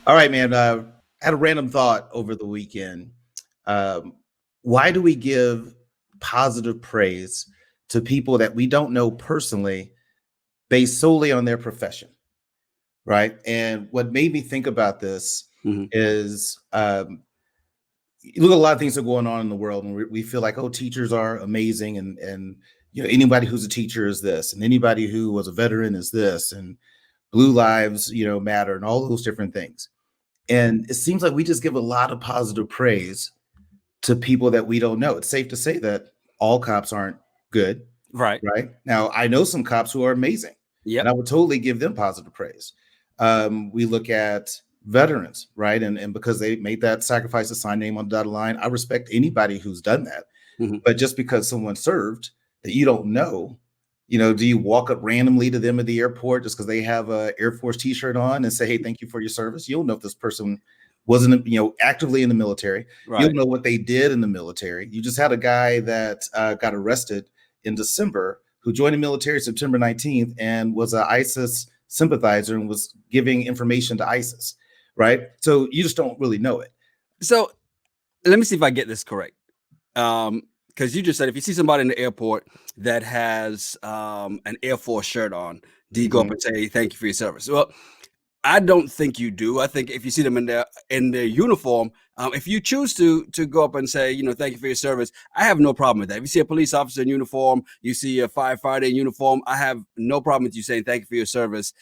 All right, man. I had a random thought over the weekend. Um, why do we give positive praise to people that we don't know personally based solely on their profession? Right. And what made me think about this Mhm. is you look at a lot of things that are going on in the world, and we feel like, oh, teachers are amazing, and anybody who's a teacher is this, and anybody who was a veteran is this, and blue lives matter, and all those different things. And it seems like we just give a lot of positive praise to people that we don't know. It's safe to say that all cops aren't good, Right. right? Now, I know some cops who are amazing, and Yep. I would totally give them positive praise. We look at veterans, right? And because they made that sacrifice to sign name on the dotted line, I respect anybody who's done that. Mhm. But just because someone served that you don't know, do you walk up randomly to them at the airport just because they have a Air Force T-shirt on and say, "Hey, thank you for your service"? You don't know if this person wasn't, actively in the military. You Right. don't know what they did in the military. You just had a guy that got arrested in December who joined the military September 19th and was an ISIS sympathizer and was giving information to ISIS, right? So you just don't really know it. So let me see if I get this correct. Because you just said if you see somebody in the airport that has an Air Force shirt on, do you go up Mhm. and say thank you for your service? Well, I don't think you do. I think if you see them in their uniform, if you choose to go up and say, thank you for your service, I have no problem with that. If you see a police officer in uniform, you see a firefighter in uniform, I have no problem with you saying thank you for your service.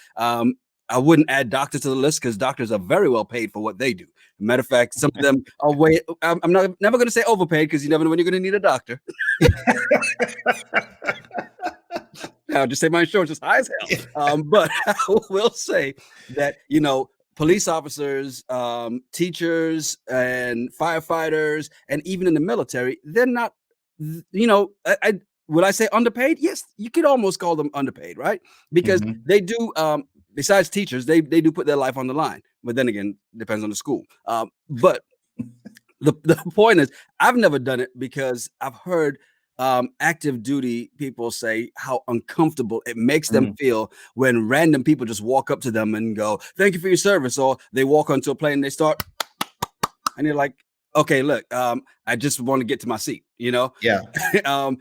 I wouldn't add doctors to the list because doctors are very well paid for what they do. Matter of fact, some of them are way. I'm never going to say overpaid because you never know when you're going to need a doctor. I'll just say my insurance is high as hell. But I will say that, police officers, teachers, and firefighters, and even in the military, they're not, would I say underpaid? Yes, you could almost call them underpaid, right? Because Mhm. they do, besides teachers, they do put their life on the line. But then again, depends on the school. But the point is, I've never done it because I've heard active duty people say how uncomfortable it makes them Mm. feel when random people just walk up to them and go, "Thank you for your service," or they walk onto a plane and they start, and you're like, "Okay, look, I just want to get to my seat," Yeah. I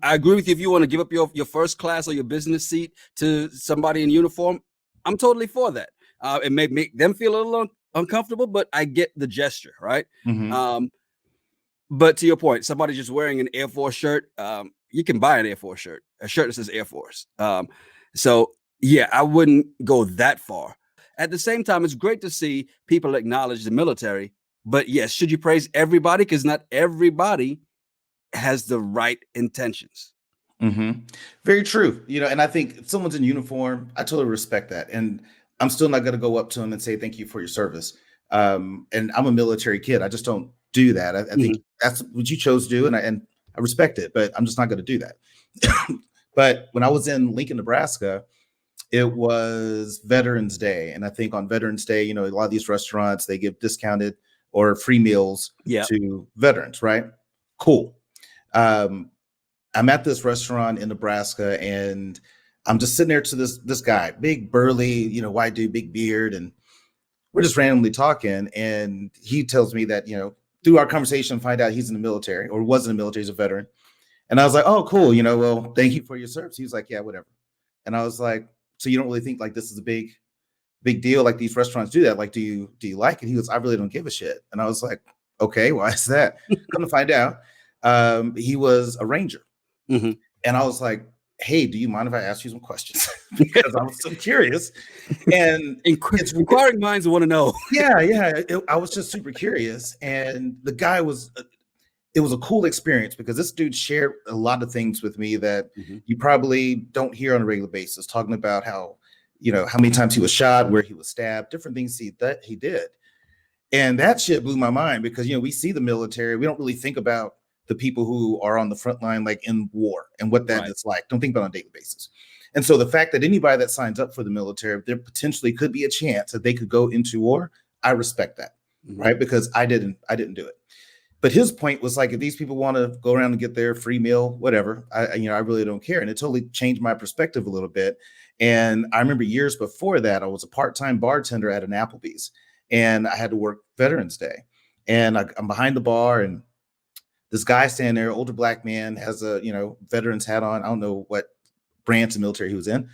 agree with you. If you want to give up your first class or your business seat to somebody in uniform, I'm totally for that. It may make them feel a little uncomfortable, but I get the gesture, right? Mhm. Um, but to your point, somebody just wearing an Air Force shirt, you can buy an Air Force shirt, a shirt that says Air Force. So yeah, I wouldn't go that far. At the same time, it's great to see people acknowledge the military. But yes, should you praise everybody? Because not everybody has the right intentions. Mhm. Very true. And I think if someone's in uniform, I totally respect that. And I'm still not going to go up to them and say thank you for your service. And I'm a military kid. I just don't do that. I think Mhm. that's what you chose to do, and I respect it. But I'm just not going to do that. But when I was in Lincoln, Nebraska, it was Veterans Day, and I think on Veterans Day, a lot of these restaurants they give discounted or free meals Yeah. to veterans. Right? Cool. Um, I'm at this restaurant in Nebraska, and I'm just sitting there to this guy, big burly, white dude, big beard, and we're just randomly talking. And he tells me that through our conversation, find out he's in the military or was in the military, he's a veteran. And I was like, oh, cool, well, thank you for your service. He was like, yeah, whatever. And I was like, so you don't really think like this is a big deal? Like these restaurants do that? Like, do you like it? He goes, I really don't give a shit. And I was like, okay, why is that? Come to find out, he was a ranger. Mhm. And I was like, hey, do you mind if I ask you some questions? Because I was so curious. And Inquiring minds want to know. yeah. I was just super curious. And the guy it was a cool experience because this dude shared a lot of things with me that Mhm. you probably don't hear on a regular basis, talking about how many times he was shot, where he was stabbed, different things that he did. And that shit blew my mind because we see the military, we don't really think about the people who are on the front line, like in war, and what that Right. is like. Don't think about it on a daily basis. And so the fact that anybody that signs up for the military, there potentially could be a chance that they could go into war. I respect that, Mhm. right? Because I didn't do it. But his point was like, if these people want to go around and get their free meal, whatever, I really don't care. And it totally changed my perspective a little bit. And I remember years before that, I was a part-time bartender at an Applebee's. and I had to work Veterans Day. And I'm behind the bar, and this guy standing there, older black man, has a veteran's hat on. I don't know what branch of military he was in.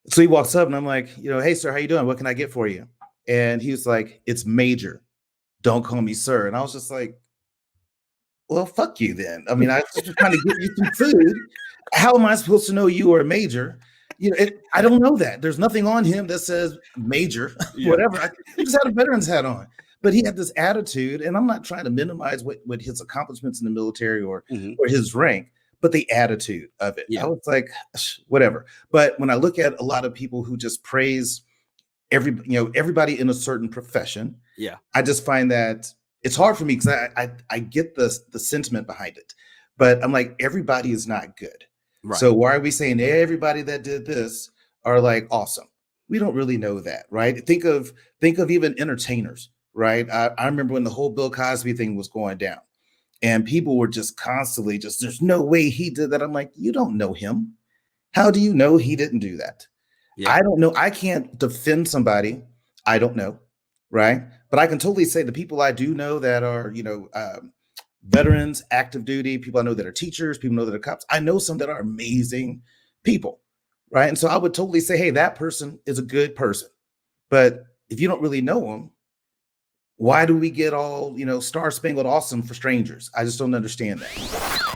So he walks up, and I'm like, hey sir, how you doing? What can I get for you? And he was like, it's Major. Don't call me sir. And I was just like, well, fuck you then. I mean, I was just trying to get you some food. How am I supposed to know you are a major? I don't know that. There's nothing on him that says major, whatever. He just had a veteran's hat on. But he had this attitude, and I'm not trying to minimize what his accomplishments in the military or his rank, but the attitude of it. I was like, whatever. But when I look at a lot of people who just praise everybody in a certain profession, I just find that it's hard for me because I get the sentiment behind it, but I'm like, everybody is not good. Right. So why are we saying everybody that did this are like awesome? We don't really know that, right? Think of even entertainers, right? I remember when the whole Bill Cosby thing was going down, and people were just constantly there's no way he did that. I'm like, you don't know him. How do you know he didn't do that? Yeah. I don't know. I can't defend somebody I don't know, right? But I can totally say the people I do know that are, veterans, active duty, people I know that are teachers, people I know that are cops. I know some that are amazing people, right? And so I would totally say, hey, that person is a good person. But if you don't really know them, why do we get all, star-spangled awesome for strangers? I just don't understand that.